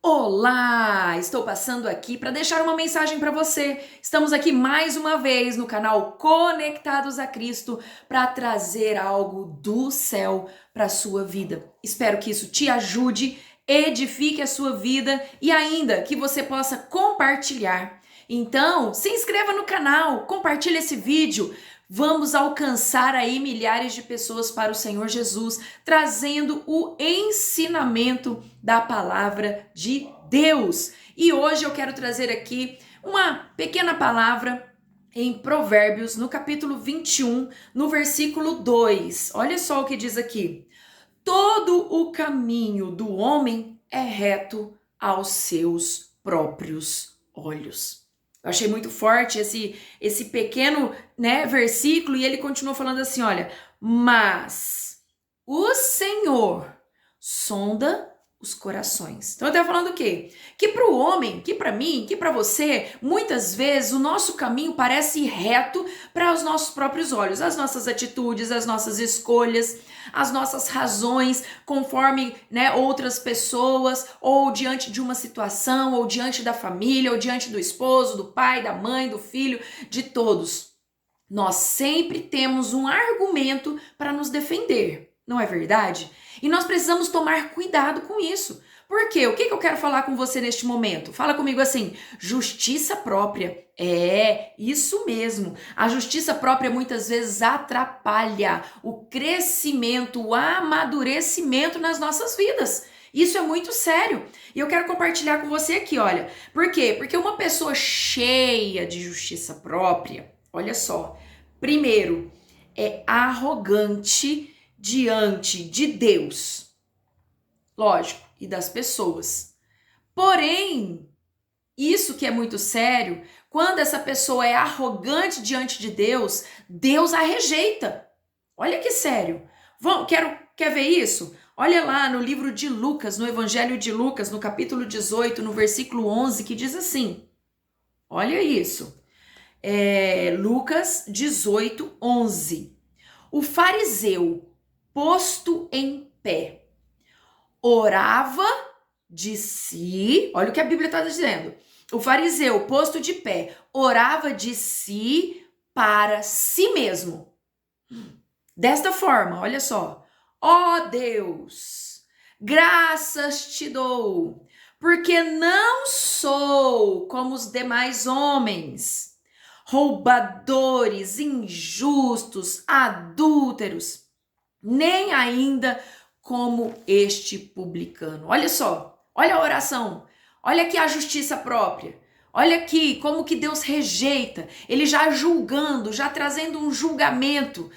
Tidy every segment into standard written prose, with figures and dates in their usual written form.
Olá! Estou passando aqui para deixar uma mensagem para você. Estamos aqui mais uma vez no canal Conectados a Cristo para trazer algo do céu para a sua vida. Espero que isso te ajude, edifique a sua vida e ainda que você possa compartilhar. Então, se inscreva no canal, compartilhe esse vídeo. Vamos alcançar aí milhares de pessoas para o Senhor Jesus, trazendo o ensinamento da palavra de Deus. E hoje eu quero trazer aqui uma pequena palavra em Provérbios, no capítulo 21, no versículo 2. Olha só o que diz aqui: todo o caminho do homem é reto aos seus próprios olhos. Eu achei muito forte esse pequeno, versículo, e ele continua falando assim, olha, mas o Senhor sonda os corações. Então eu estava falando o quê? Que para o homem, que para mim, que para você, muitas vezes o nosso caminho parece reto para os nossos próprios olhos, as nossas atitudes, as nossas escolhas, as nossas razões, conforme outras pessoas, ou diante de uma situação, ou diante da família, ou diante do esposo, do pai, da mãe, do filho, de todos. Nós sempre temos um argumento para nos defender, não é verdade? E nós precisamos tomar cuidado com isso. Por quê? O que eu quero falar com você neste momento? Fala comigo assim, justiça própria. É, isso mesmo. A justiça própria muitas vezes atrapalha o crescimento, o amadurecimento nas nossas vidas. Isso é muito sério. E eu quero compartilhar com você aqui, olha. Por quê? Porque uma pessoa cheia de justiça própria, olha só, primeiro, é arrogante diante de Deus. Lógico, e das pessoas. Porém, isso que é muito sério, quando essa pessoa é arrogante diante de Deus, Deus a rejeita. Olha que sério. Quer ver isso? Olha lá no livro de Lucas, no Evangelho de Lucas, no capítulo 18, no versículo 11, que diz assim. Olha isso. Lucas 18, 11. O fariseu, posto em pé, orava de si, olha o que a Bíblia está dizendo. O fariseu, posto de pé, orava de si para si mesmo. Desta forma, olha só. Ó Deus, graças te dou, porque não sou como os demais homens, roubadores, injustos, adúlteros, nem ainda como este publicano. Olha só, olha a oração, olha aqui a justiça própria, olha aqui como que Deus rejeita, ele já julgando, já trazendo um julgamento,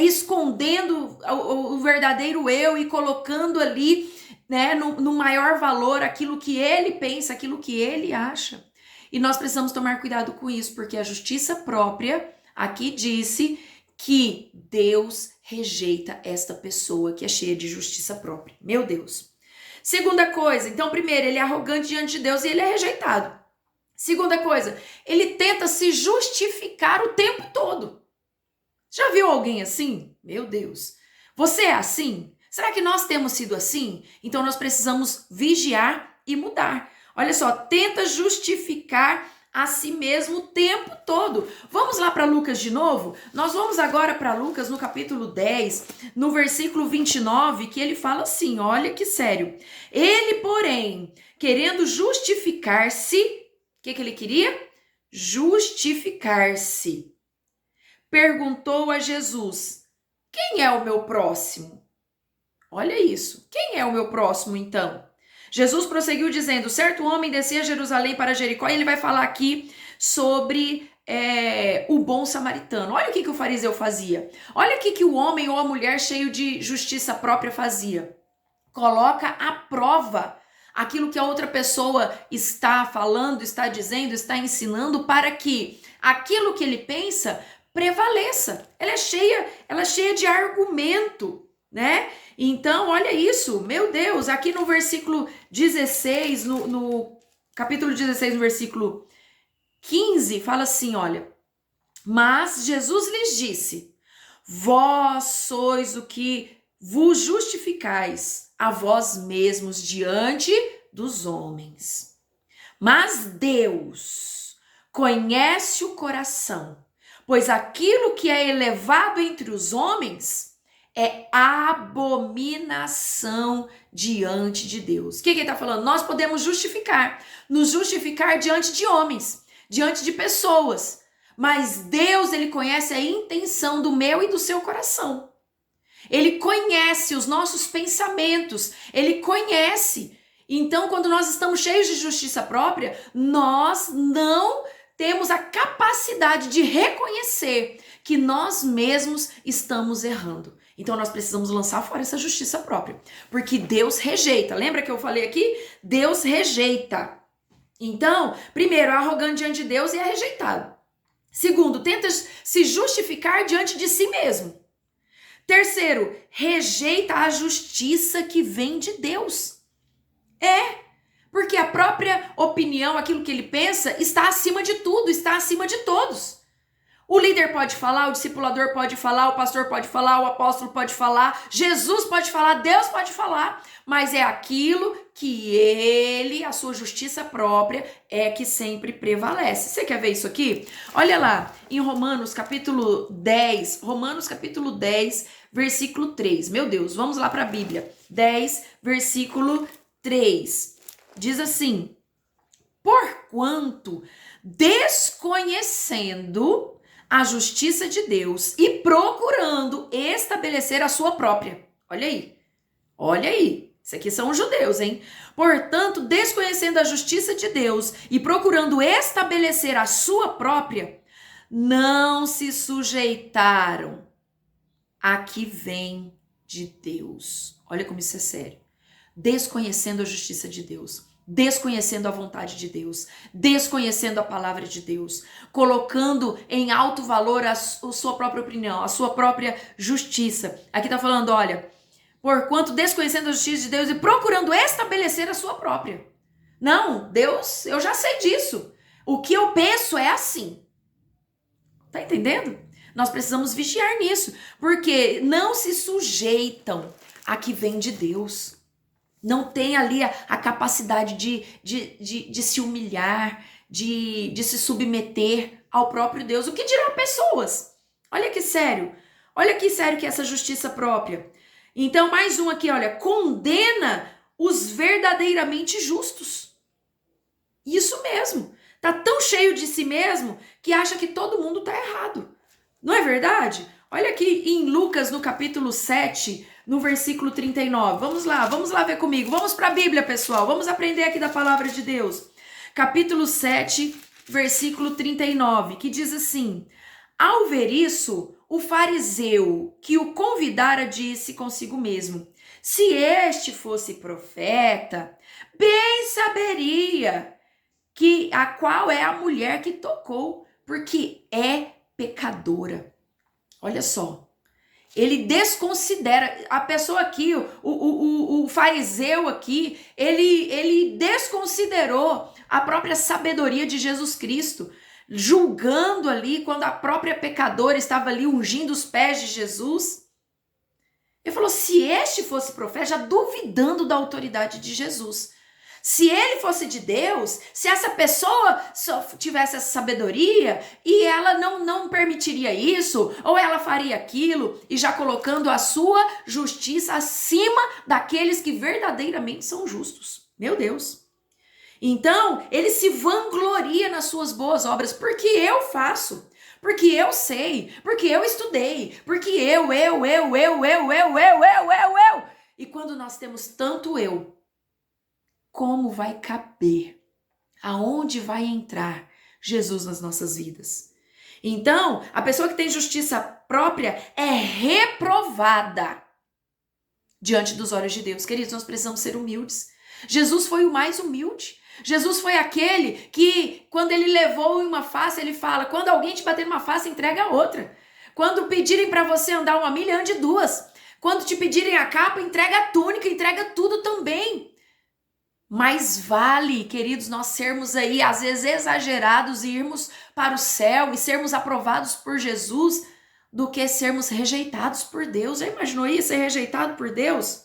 escondendo o verdadeiro eu e colocando ali, no maior valor aquilo que ele pensa, aquilo que ele acha. E nós precisamos tomar cuidado com isso, porque a justiça própria aqui disse que Deus rejeita esta pessoa que é cheia de justiça própria. Meu Deus. Segunda coisa, então primeiro, ele é arrogante diante de Deus e ele é rejeitado. Segunda coisa, ele tenta se justificar o tempo todo. Já viu alguém assim? Meu Deus. Você é assim? Será que nós temos sido assim? Então nós precisamos vigiar e mudar. Olha só, tenta justificar a si mesmo o tempo todo. Vamos lá para Lucas de novo? Nós vamos agora para Lucas no capítulo 10, no versículo 29, que ele fala assim, olha que sério. Ele, porém, querendo justificar-se, o que ele queria? Justificar-se. Perguntou a Jesus, quem é o meu próximo? Olha isso, quem é o meu próximo então? Jesus prosseguiu dizendo, certo homem descia a Jerusalém para Jericó, e ele vai falar aqui sobre o bom samaritano. Olha o que o fariseu fazia. Olha o que o homem ou a mulher cheio de justiça própria fazia. Coloca à prova aquilo que a outra pessoa está falando, está dizendo, está ensinando, para que aquilo que ele pensa prevaleça. Ela é cheia de argumento, Então, olha isso, meu Deus, aqui no versículo 16, no capítulo 16, no versículo 15, fala assim, olha, mas Jesus lhes disse, vós sois o que vos justificais a vós mesmos diante dos homens. Mas Deus conhece o coração, pois aquilo que é elevado entre os homens é abominação diante de Deus. O que ele está falando? Nós podemos nos justificar diante de homens, diante de pessoas. Mas Deus, ele conhece a intenção do meu e do seu coração. Ele conhece os nossos pensamentos, ele conhece. Então, quando nós estamos cheios de justiça própria, nós não temos a capacidade de reconhecer que nós mesmos estamos errando. Então, nós precisamos lançar fora essa justiça própria, porque Deus rejeita. Lembra que eu falei aqui? Deus rejeita. Então, primeiro, é arrogante diante de Deus e é rejeitado. Segundo, tenta se justificar diante de si mesmo. Terceiro, rejeita a justiça que vem de Deus. Porque a própria opinião, aquilo que ele pensa, está acima de tudo, está acima de todos. O líder pode falar, o discipulador pode falar, o pastor pode falar, o apóstolo pode falar, Jesus pode falar, Deus pode falar, mas é aquilo que ele, a sua justiça própria, é que sempre prevalece. Você quer ver isso aqui? Olha lá, em Romanos capítulo 10, versículo 3. Meu Deus, vamos lá para a Bíblia. 10, versículo 3. Diz assim: porquanto, desconhecendo a justiça de Deus e procurando estabelecer a sua própria. Olha aí. Isso aqui são os judeus, hein? Portanto, desconhecendo a justiça de Deus e procurando estabelecer a sua própria, não se sujeitaram a que vem de Deus. Olha como isso é sério. Desconhecendo a justiça de Deus, desconhecendo a vontade de Deus, desconhecendo a palavra de Deus, colocando em alto valor a sua própria opinião, a sua própria justiça. Aqui tá falando, olha, porquanto desconhecendo a justiça de Deus e procurando estabelecer a sua própria. Não, Deus, eu já sei disso. O que eu penso é assim. Tá entendendo? Nós precisamos vigiar nisso, porque não se sujeitam a que vem de Deus. Não tem ali a capacidade de se humilhar, de se submeter ao próprio Deus. O que dirão pessoas? Olha que sério que é essa justiça própria. Então, mais um aqui, olha, condena os verdadeiramente justos. Isso mesmo. Tá tão cheio de si mesmo que acha que todo mundo tá errado. Não é verdade? Olha aqui em Lucas, no capítulo 7, no versículo 39. Vamos lá ver comigo. Vamos para a Bíblia, pessoal. Vamos aprender aqui da palavra de Deus. Capítulo 7, versículo 39, que diz assim: ao ver isso, o fariseu que o convidara disse consigo mesmo: se este fosse profeta, bem saberia que a qual é a mulher que tocou, porque é pecadora. Olha só. Ele desconsidera, a pessoa aqui, o fariseu aqui, ele desconsiderou a própria sabedoria de Jesus Cristo, julgando ali quando a própria pecadora estava ali ungindo os pés de Jesus. Ele falou, se este fosse profeta, já duvidando da autoridade de Jesus. Se ele fosse de Deus, se essa pessoa só tivesse essa sabedoria e ela não permitiria isso, ou ela faria aquilo, e já colocando a sua justiça acima daqueles que verdadeiramente são justos. Meu Deus. Então, ele se vangloria nas suas boas obras, porque eu faço, porque eu sei, porque eu estudei, porque eu. E quando nós temos tanto eu, como vai caber? Aonde vai entrar Jesus nas nossas vidas? Então, a pessoa que tem justiça própria é reprovada diante dos olhos de Deus. Queridos, nós precisamos ser humildes. Jesus foi o mais humilde. Jesus foi aquele que, quando ele levou em uma face, ele fala, quando alguém te bater numa face, entrega a outra. Quando pedirem para você andar 1 milha, ande 2. Quando te pedirem a capa, entrega a túnica, entrega tudo também. Mais vale, queridos, nós sermos aí, às vezes, exagerados e irmos para o céu e sermos aprovados por Jesus do que sermos rejeitados por Deus. Já imaginou isso, ser rejeitado por Deus?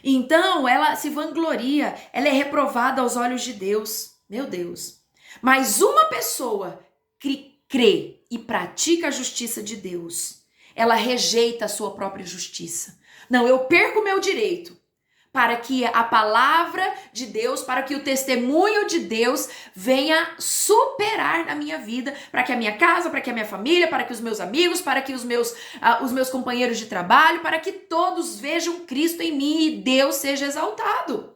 Então, ela se vangloria, ela é reprovada aos olhos de Deus. Meu Deus. Mas uma pessoa que crê e pratica a justiça de Deus, ela rejeita a sua própria justiça. Não, eu perco o meu direito para que a palavra de Deus, para que o testemunho de Deus venha superar na minha vida, para que a minha casa, para que a minha família, para que os meus amigos, para que os meus companheiros de trabalho, para que todos vejam Cristo em mim e Deus seja exaltado.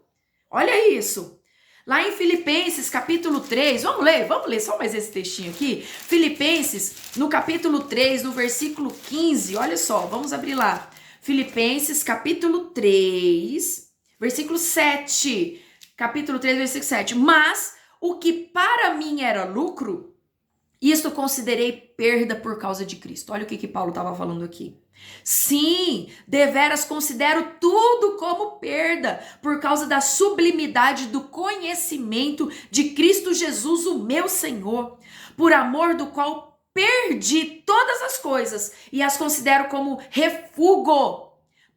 Olha isso. Lá em Filipenses, capítulo 3, vamos ler só mais esse textinho aqui. Filipenses, no capítulo 3, no versículo 15, olha só, vamos abrir lá. Filipenses, capítulo 3, versículo 7. Capítulo 3, versículo 7. Mas o que para mim era lucro, isto considerei perda por causa de Cristo. Olha o que Paulo estava falando aqui. Sim, deveras considero tudo como perda por causa da sublimidade do conhecimento de Cristo Jesus, o meu Senhor, por amor do qual perdi todas as coisas e as considero como refúgio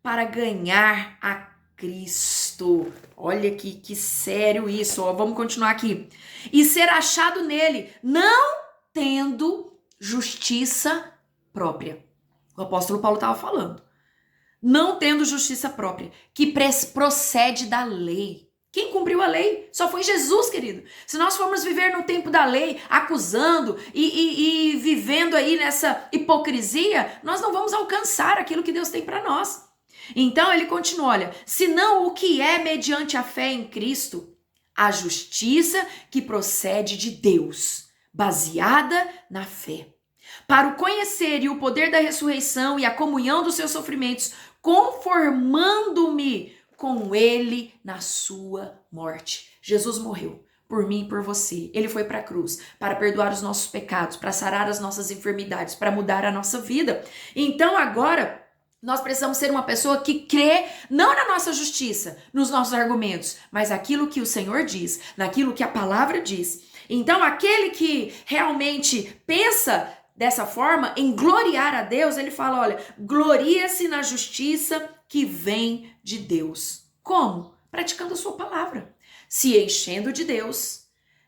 para ganhar a Cristo. Olha que sério isso, ó. Vamos continuar aqui. E ser achado nele, não tendo justiça própria. O apóstolo Paulo estava falando. Não tendo justiça própria, que procede da lei. Quem cumpriu a lei? Só foi Jesus, querido. Se nós formos viver no tempo da lei, acusando e vivendo aí nessa hipocrisia, nós não vamos alcançar aquilo que Deus tem para nós. Então ele continua, olha, senão o que é mediante a fé em Cristo? A justiça que procede de Deus, baseada na fé. Para o conhecer e o poder da ressurreição e a comunhão dos seus sofrimentos, conformando-me com ele na sua morte. Jesus morreu por mim e por você. Ele foi para a cruz para perdoar os nossos pecados, para sarar as nossas enfermidades, para mudar a nossa vida. Então agora nós precisamos ser uma pessoa que crê não na nossa justiça, nos nossos argumentos, mas aquilo que o Senhor diz, naquilo que a palavra diz. Então aquele que realmente pensa dessa forma, em gloriar a Deus, ele fala, olha, gloria-se na justiça que vem de Deus. Como? Praticando a sua palavra, se enchendo de Deus,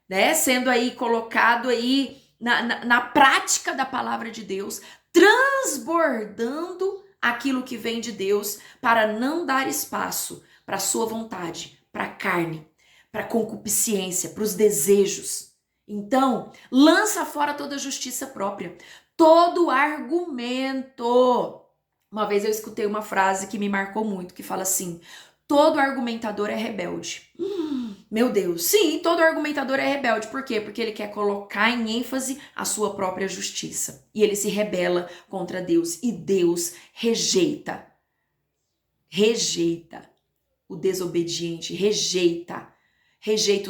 né? Sendo aí colocado aí na prática da palavra de Deus, transbordando aquilo que vem de Deus para não dar espaço para a sua vontade, para a carne, para a concupiscência, para os desejos. Então, lança fora toda a justiça própria, todo argumento. Uma vez eu escutei uma frase que me marcou muito, que fala assim, todo argumentador é rebelde. Meu Deus, sim, todo argumentador é rebelde. Por quê? Porque ele quer colocar em ênfase a sua própria justiça. E ele se rebela contra Deus. E Deus rejeita o desobediente, rejeita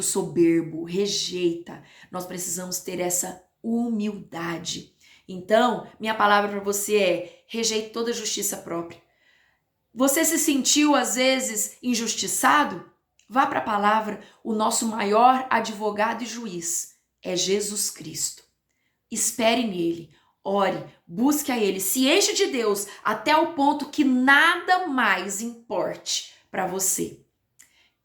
o soberbo, rejeita. Nós precisamos ter essa humildade. Então, minha palavra para você é, rejeite toda justiça própria. Você se sentiu, às vezes, injustiçado? Vá para a palavra, o nosso maior advogado e juiz é Jesus Cristo. Espere nele, ore, busque a ele, se enche de Deus até o ponto que nada mais importe para você.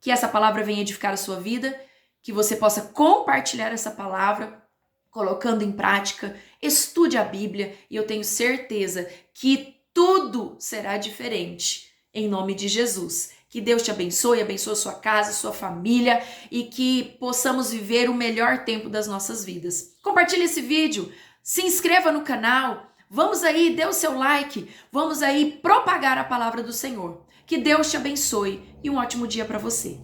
Que essa palavra venha edificar a sua vida, que você possa compartilhar essa palavra, colocando em prática, estude a Bíblia e eu tenho certeza que tudo será diferente em nome de Jesus. Que Deus te abençoe sua casa, sua família e que possamos viver o melhor tempo das nossas vidas. Compartilhe esse vídeo, se inscreva no canal, vamos aí, dê o seu like, vamos aí propagar a palavra do Senhor. Que Deus te abençoe e um ótimo dia para você.